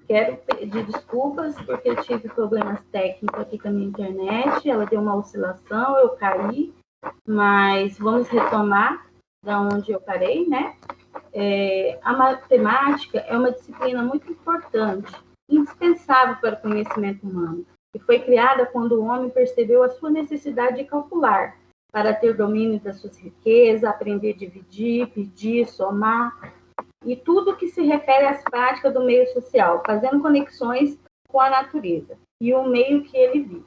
Quero pedir desculpas porque eu tive problemas técnicos aqui com a minha internet, ela deu uma oscilação, eu caí, mas vamos retomar da onde eu parei, né? A matemática é uma disciplina muito importante, indispensável para o conhecimento humano, e foi criada quando o homem percebeu a sua necessidade de calcular, para ter domínio das suas riquezas, aprender a dividir, pedir, somar, e tudo que se refere às práticas do meio social, fazendo conexões com a natureza e o meio que ele vive.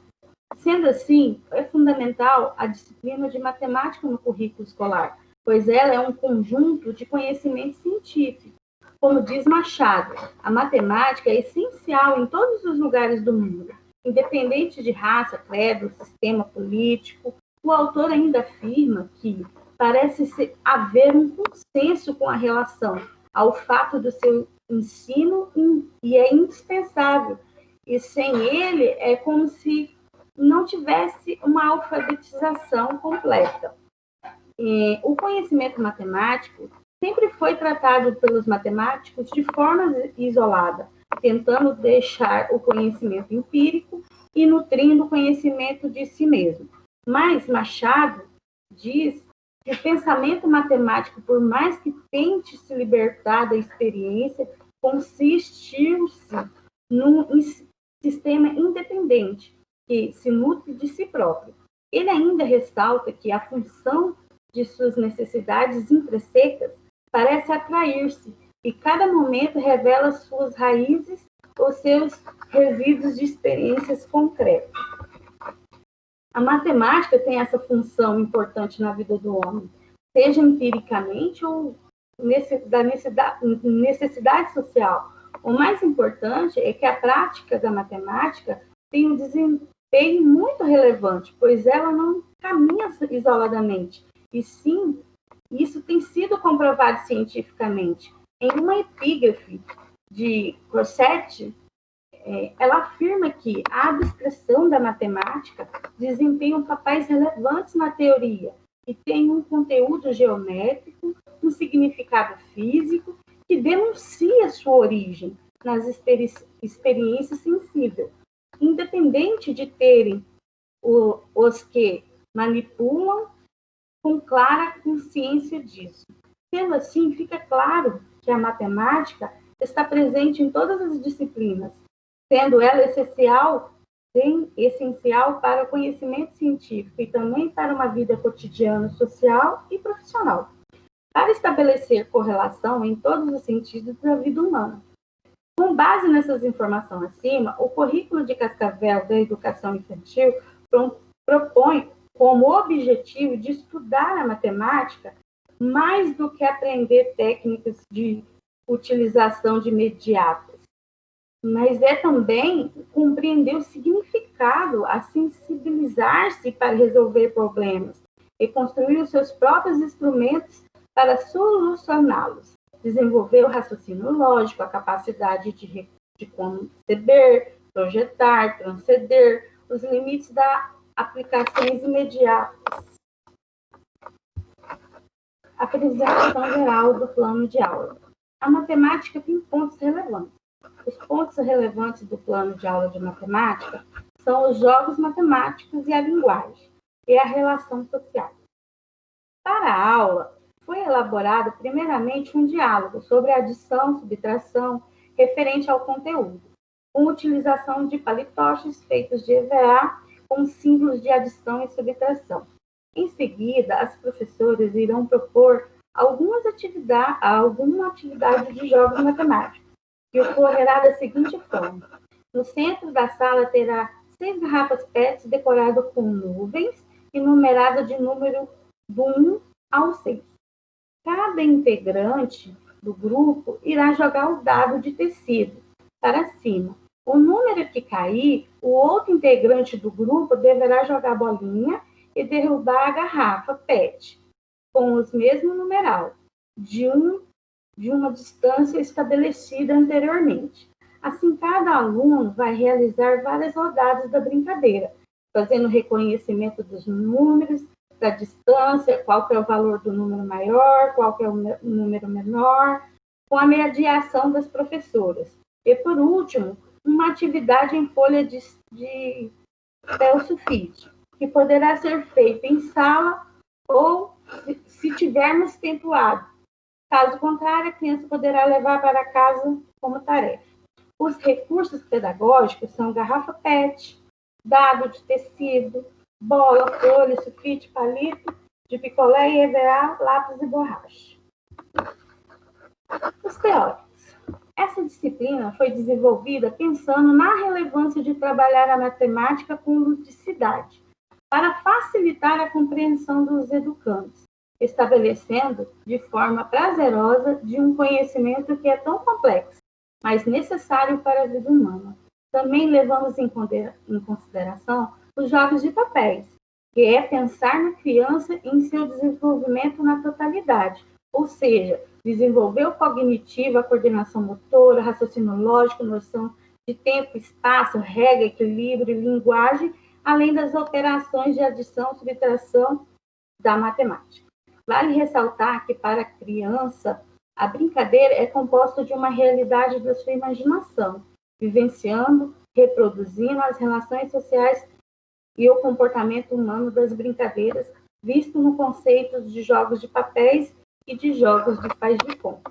Sendo assim, é fundamental a disciplina de matemática no currículo escolar, pois ela é um conjunto de conhecimento científico. Como diz Machado, a matemática é essencial em todos os lugares do mundo, independente de raça, credo, sistema político. O autor ainda afirma que parece haver um consenso com a relação ao fato do seu ensino e é indispensável. E sem ele é como se não tivesse uma alfabetização completa. O conhecimento matemático sempre foi tratado pelos matemáticos de forma isolada, tentando deixar o conhecimento empírico e nutrindo o conhecimento de si mesmo. Mas Machado diz que o pensamento matemático, por mais que tente se libertar da experiência, consiste-se num sistema independente, que se nutre de si próprio. Ele ainda ressalta que a função de suas necessidades intrinsecas parece atrair-se, e cada momento revela suas raízes ou seus resíduos de experiências concretas. A matemática tem essa função importante na vida do homem, seja empiricamente ou da necessidade social. O mais importante é que a prática da matemática tem um desempenho muito relevante, pois ela não caminha isoladamente, e sim, isso tem sido comprovado cientificamente. Em uma epígrafe de Rossetti, ela afirma que a abstração da matemática desempenha papéis relevantes na teoria e tem um conteúdo geométrico, um significado físico que denuncia sua origem nas experiências sensíveis, independente de terem os que manipulam com clara consciência disso. Sendo assim, fica claro que a matemática está presente em todas as disciplinas, sendo ela essencial para o conhecimento científico e também para uma vida cotidiana, social e profissional, para estabelecer correlação em todos os sentidos da vida humana. Com base nessas informações acima, o currículo de Cascavel da educação infantil propõe como objetivo de estudar a matemática mais do que aprender técnicas de utilização de imediatas, mas é também compreender o significado, a sensibilizar-se para resolver problemas e construir os seus próprios instrumentos para solucioná-los, desenvolver o raciocínio lógico, a capacidade de conceber, projetar, transcender os limites das aplicações imediatas. Apresentação geral do plano de aula. A matemática tem pontos relevantes. Os pontos relevantes do plano de aula de matemática são os jogos matemáticos e a linguagem, e a relação social. Para a aula, foi elaborado primeiramente um diálogo sobre adição, subtração, referente ao conteúdo, com utilização de palitoches feitos de EVA com símbolos de adição e subtração. Em seguida, as professoras irão propor alguma atividade de jogos matemáticos, que ocorrerá da seguinte forma. No centro da sala terá 6 garrafas PET decoradas com nuvens e numeradas de número do 1 ao 6. Cada integrante do grupo irá jogar o dado de tecido para cima. O número que cair, o outro integrante do grupo deverá jogar a bolinha e derrubar a garrafa PET com os mesmos numeral, de uma distância estabelecida anteriormente. Assim, cada aluno vai realizar várias rodadas da brincadeira, fazendo reconhecimento dos números, da distância, qual que é o valor do número maior, qual que é o número menor, com a mediação das professoras. E, por último, uma atividade em folha de papel sulfite, que poderá ser feita em sala ou, se tivermos tempo hábil. Caso contrário, a criança poderá levar para casa como tarefa. Os recursos pedagógicos são garrafa PET, dado de tecido, bola, folha, sulfite, palito, de picolé e EVA, lápis e borracha. Os teóricos. Essa disciplina foi desenvolvida pensando na relevância de trabalhar a matemática com ludicidade, para facilitar a compreensão dos educandos, estabelecendo de forma prazerosa de um conhecimento que é tão complexo, mas necessário para a vida humana. Também levamos em consideração os jogos de papéis, que é pensar na criança em seu desenvolvimento na totalidade, ou seja, desenvolver o cognitivo, a coordenação motora, raciocínio lógico, noção de tempo, espaço, regra, equilíbrio, linguagem, além das operações de adição, subtração da matemática. Vale ressaltar que, para a criança, a brincadeira é composta de uma realidade da sua imaginação, vivenciando, reproduzindo as relações sociais e o comportamento humano das brincadeiras, visto no conceito de jogos de papéis e de jogos de faz de conta.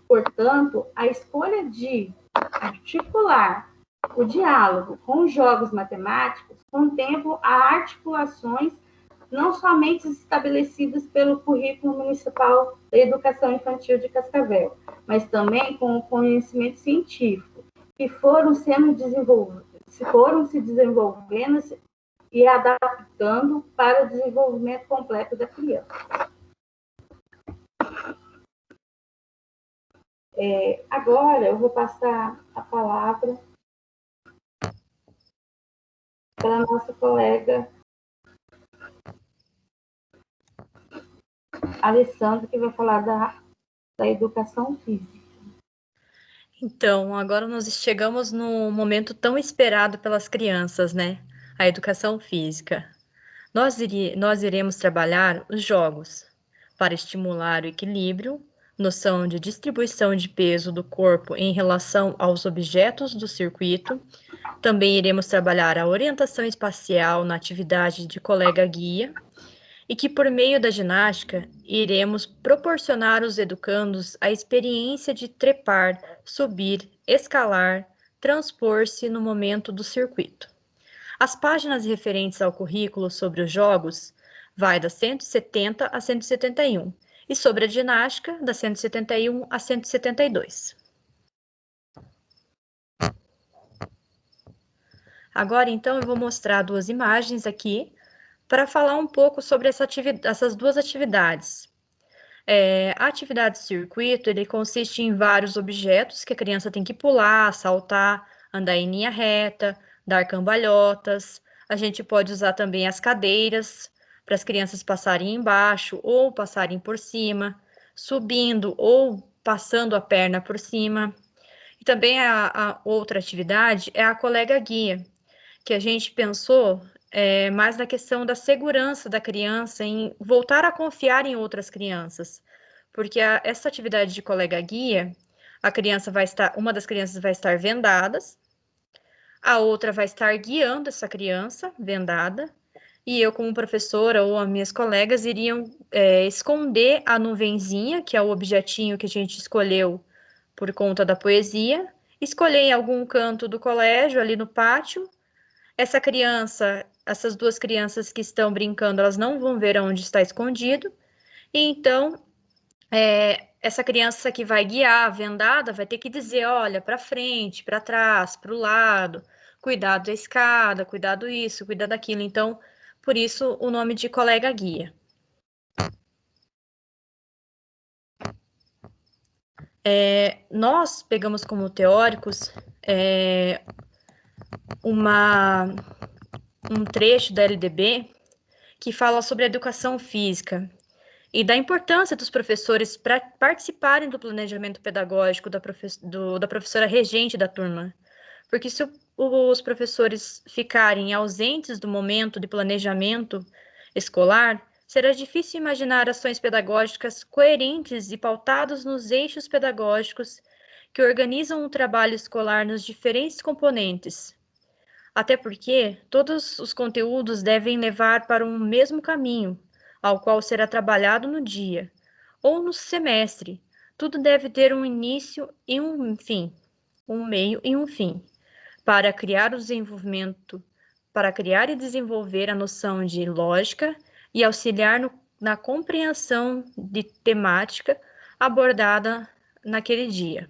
Portanto, a escolha de articular o diálogo com os jogos matemáticos contempla articulações não somente estabelecidas pelo Currículo Municipal da Educação Infantil de Cascavel, mas também com o conhecimento científico, que foram se desenvolvendo e adaptando para o desenvolvimento completo da criança. Agora eu vou passar a palavra para a nossa colega Alessandra, que vai falar da educação física. Então, agora nós chegamos no momento tão esperado pelas crianças, né? A educação física. Nós iremos trabalhar os jogos para estimular o equilíbrio, noção de distribuição de peso do corpo em relação aos objetos do circuito. Também iremos trabalhar a orientação espacial na atividade de colega-guia, e que, por meio da ginástica, iremos proporcionar aos educandos a experiência de trepar, subir, escalar, transpor-se no momento do circuito. As páginas referentes ao currículo sobre os jogos vai da 170 a 171, e sobre a ginástica, da 171 a 172. Agora, então, eu vou mostrar duas imagens aqui para falar um pouco sobre essas duas atividades. A atividade circuito, ele consiste em vários objetos que a criança tem que pular, saltar, andar em linha reta, dar cambalhotas. A gente pode usar também as cadeiras para as crianças passarem embaixo ou passarem por cima, subindo ou passando a perna por cima. E também a outra atividade é a colega guia, que a gente pensou mais na questão da segurança da criança, em voltar a confiar em outras crianças, porque essa atividade de colega guia, uma das crianças vai estar vendadas, a outra vai estar guiando essa criança vendada, e eu, como professora, ou as minhas colegas, iriam esconder a nuvenzinha, que é o objetinho que a gente escolheu por conta da poesia, escolher em algum canto do colégio, ali no pátio. Essas duas crianças que estão brincando, elas não vão ver onde está escondido, e então essa criança que vai guiar a vendada vai ter que dizer, olha, para frente, para trás, para o lado, cuidado da escada, cuidado isso, cuidado daquilo. Então, por isso o nome de colega guia. Nós pegamos como teóricos um trecho da LDB que fala sobre a educação física e da importância dos professores para participarem do planejamento pedagógico da professora regente da turma. Porque se os professores ficarem ausentes do momento de planejamento escolar, será difícil imaginar ações pedagógicas coerentes e pautadas nos eixos pedagógicos que organizam o trabalho escolar nos diferentes componentes. Até porque todos os conteúdos devem levar para um mesmo caminho, ao qual será trabalhado no dia, ou no semestre. Tudo deve ter um início e um fim, um meio e um fim, para criar e desenvolver a noção de lógica e auxiliar na compreensão de temática abordada naquele dia.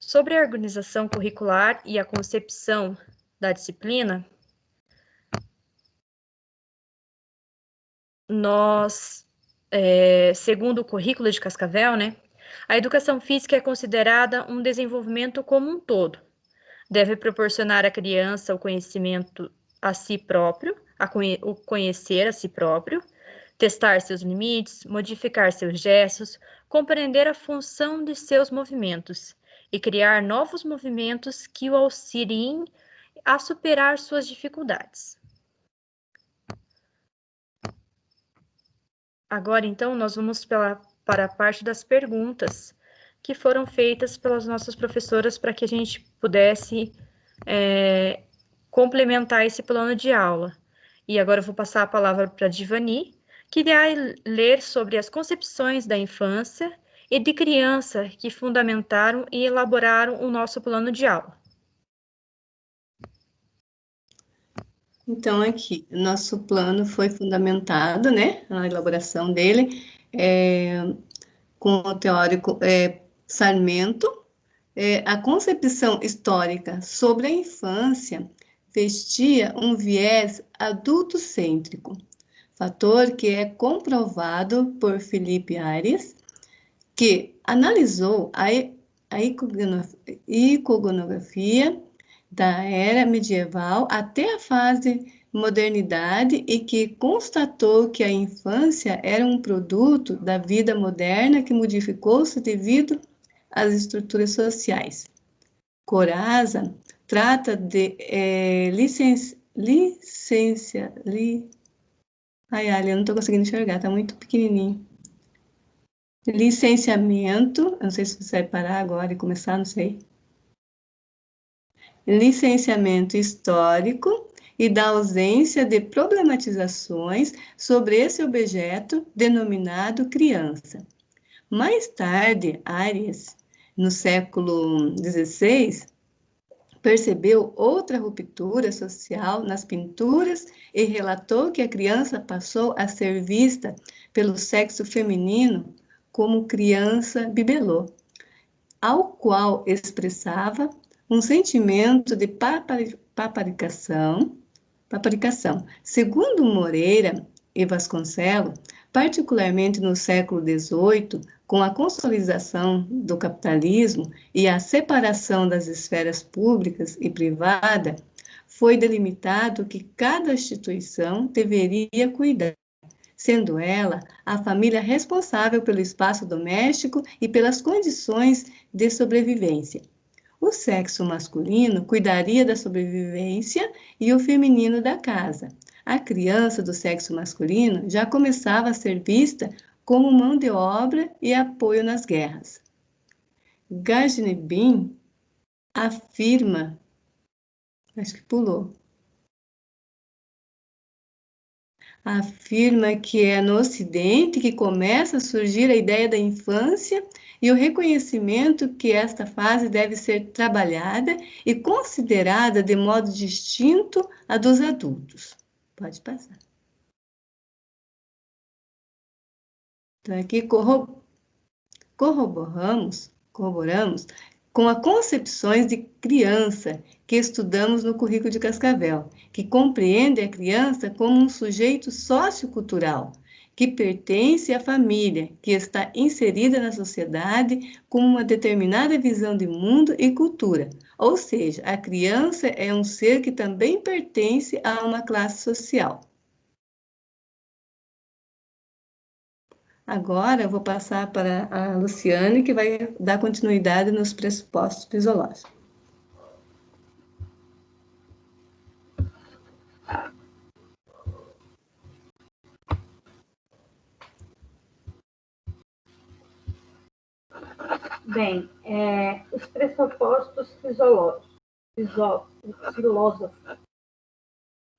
Sobre a organização curricular e a concepção da disciplina, segundo o currículo de Cascavel, a educação física é considerada um desenvolvimento como um todo. Deve proporcionar à criança o conhecimento a si próprio, o conhecer a si próprio, testar seus limites, modificar seus gestos, compreender a função de seus movimentos e criar novos movimentos que o auxiliem a superar suas dificuldades. Agora, então, nós vamos para a parte das perguntas que foram feitas pelas nossas professoras para que a gente pudesse complementar esse plano de aula. E agora eu vou passar a palavra para a Divani, que irá ler sobre as concepções da infância e de criança que fundamentaram e elaboraram o nosso plano de aula. Então, aqui, nosso plano foi fundamentado, a elaboração dele, com o teórico Sarmento. A concepção histórica sobre a infância vestia um viés adultocêntrico, fator que é comprovado por Felipe Aires, que analisou a iconografia da era medieval até a fase modernidade e que constatou que a infância era um produto da vida moderna que modificou-se devido às estruturas sociais. Corazza trata de eu não estou conseguindo enxergar, está muito pequenininho. Licenciamento, eu não sei se você vai parar agora e começar, não sei. Licenciamento histórico e da ausência de problematizações sobre esse objeto denominado criança. Mais tarde, Arias, no século XVI, percebeu outra ruptura social nas pinturas e relatou que a criança passou a ser vista pelo sexo feminino como criança bibelô, ao qual expressava um sentimento de paparicação. Segundo Moreira e Vasconcelos, particularmente no século XVIII, com a consolidação do capitalismo e a separação das esferas públicas e privada, foi delimitado que cada instituição deveria cuidar, sendo ela a família responsável pelo espaço doméstico e pelas condições de sobrevivência. O sexo masculino cuidaria da sobrevivência e o feminino da casa. A criança do sexo masculino já começava a ser vista como mão de obra e apoio nas guerras. Gajnebin afirma, acho que pulou, afirma que é no Ocidente que começa a surgir a ideia da infância e o reconhecimento que esta fase deve ser trabalhada e considerada de modo distinto à dos adultos. Pode passar. Então, aqui corroboramos com as concepções de criança que estudamos no currículo de Cascavel, que compreende a criança como um sujeito sociocultural, que pertence à família, que está inserida na sociedade com uma determinada visão de mundo e cultura. Ou seja, a criança é um ser que também pertence a uma classe social. Agora eu vou passar para a Luciane, que vai dar continuidade nos pressupostos fisiológicos. Bem, os pressupostos filosóficos.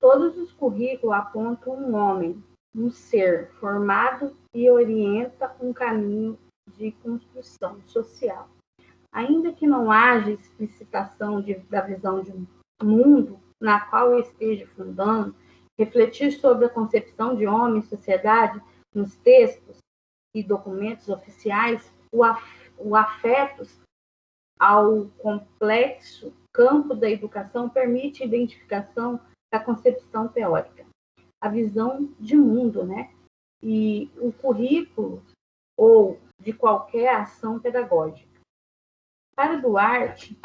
Todos os currículos apontam um homem, um ser formado e orienta um caminho de construção social. Ainda que não haja explicitação da visão de um mundo na qual eu esteja fundando, refletir sobre a concepção de homem e sociedade nos textos e documentos oficiais, o afetos ao complexo campo da educação permite a identificação da concepção teórica, a visão de mundo, né? E o currículo ou de qualquer ação pedagógica. Para Duarte,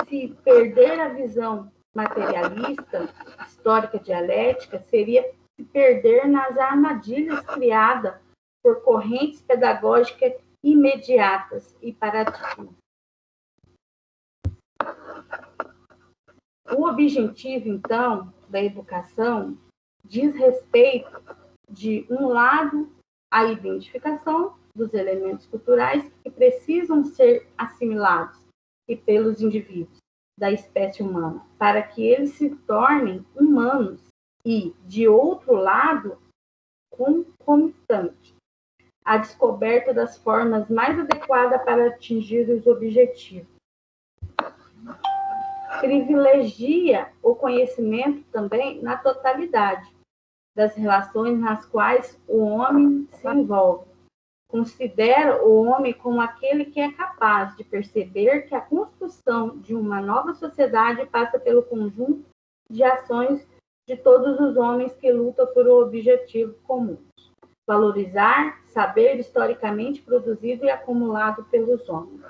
se perder a visão materialista, histórica dialética, seria se perder nas armadilhas criadas por correntes pedagógicas imediatas e paradigmas. O objetivo, então, da educação diz respeito, de um lado, à identificação dos elementos culturais que precisam ser assimilados e pelos indivíduos da espécie humana, para que eles se tornem humanos e, de outro lado, concomitante, a descoberta das formas mais adequadas para atingir os objetivos. Privilegia o conhecimento também na totalidade das relações nas quais o homem se envolve. Considera o homem como aquele que é capaz de perceber que a construção de uma nova sociedade passa pelo conjunto de ações de todos os homens que lutam por um objetivo comum. Valorizar saber historicamente produzido e acumulado pelos homens.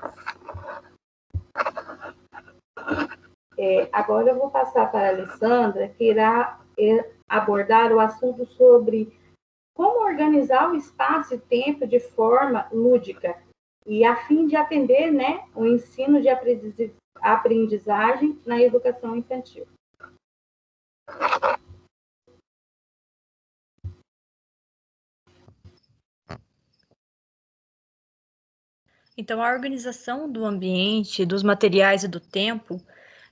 Agora eu vou passar para a Alessandra, que irá abordar o assunto sobre como organizar o espaço e tempo de forma lúdica e a fim de atender, né, o ensino de aprendizagem na educação infantil. Então, a organização do ambiente, dos materiais e do tempo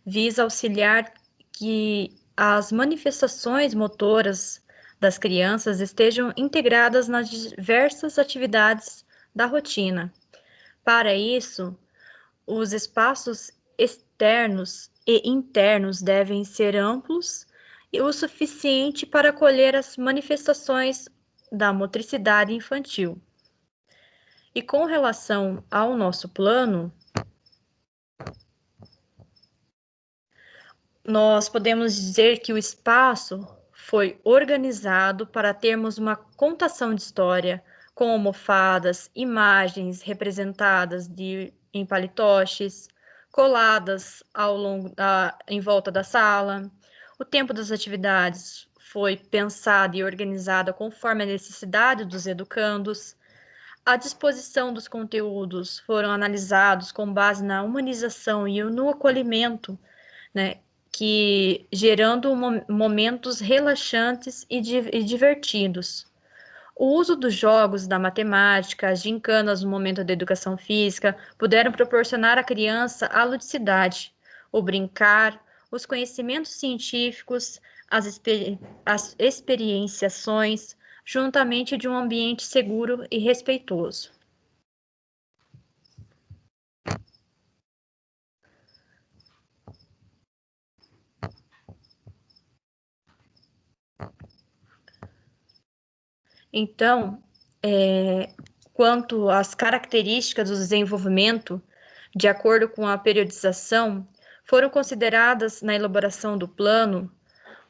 visa auxiliar que as manifestações motoras das crianças estejam integradas nas diversas atividades da rotina. Para isso, os espaços externos e internos devem ser amplos e o suficiente para acolher as manifestações da motricidade infantil. E com relação ao nosso plano, nós podemos dizer que o espaço foi organizado para termos uma contação de história com almofadas, imagens representadas em palitoches, coladas em volta da sala. O tempo das atividades foi pensado e organizado conforme a necessidade dos educandos. A disposição dos conteúdos foram analisados com base na humanização e no acolhimento, né, que gerando momentos relaxantes e divertidos. O uso dos jogos da matemática, as gincanas no momento da educação física, puderam proporcionar à criança a ludicidade, o brincar, os conhecimentos científicos, as experienciações, juntamente de um ambiente seguro e respeitoso. Então, quanto às características do desenvolvimento, de acordo com a periodização, foram consideradas na elaboração do plano,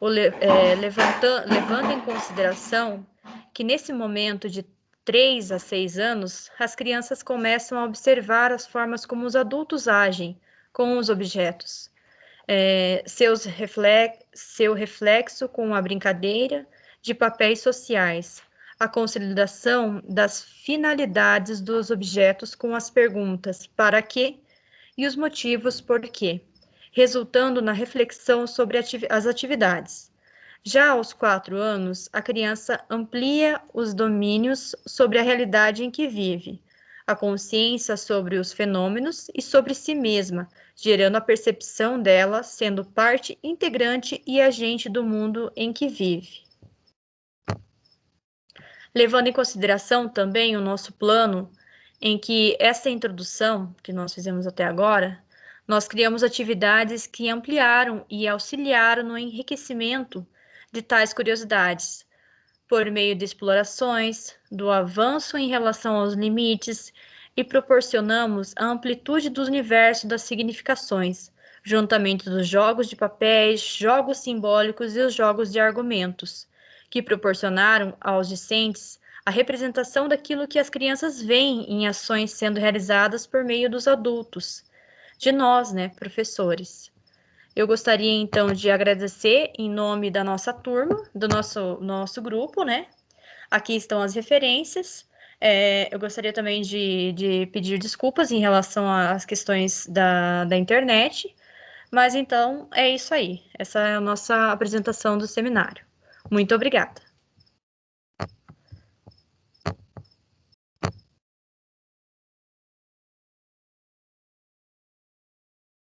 levando em consideração que nesse momento de 3 a 6 anos, as crianças começam a observar as formas como os adultos agem com os objetos, seu reflexo com a brincadeira de papéis sociais, a consolidação das finalidades dos objetos com as perguntas para quê e os motivos por quê, resultando na reflexão sobre as atividades. Já aos 4 anos, a criança amplia os domínios sobre a realidade em que vive, a consciência sobre os fenômenos e sobre si mesma, gerando a percepção dela sendo parte integrante e agente do mundo em que vive. Levando em consideração também o nosso plano, em que essa introdução que nós fizemos até agora, nós criamos atividades que ampliaram e auxiliaram no enriquecimento de tais curiosidades, por meio de explorações, do avanço em relação aos limites, e proporcionamos a amplitude do universo das significações, juntamente dos jogos de papéis, jogos simbólicos e os jogos de argumentos, que proporcionaram aos discentes a representação daquilo que as crianças veem em ações sendo realizadas por meio dos adultos, de nós, né, professores. Eu gostaria, então, de agradecer em nome da nossa turma, do nosso grupo, né? Aqui estão as referências. Eu gostaria também de pedir desculpas em relação às questões da internet, mas então é isso aí. Essa é a nossa apresentação do seminário. Muito obrigada.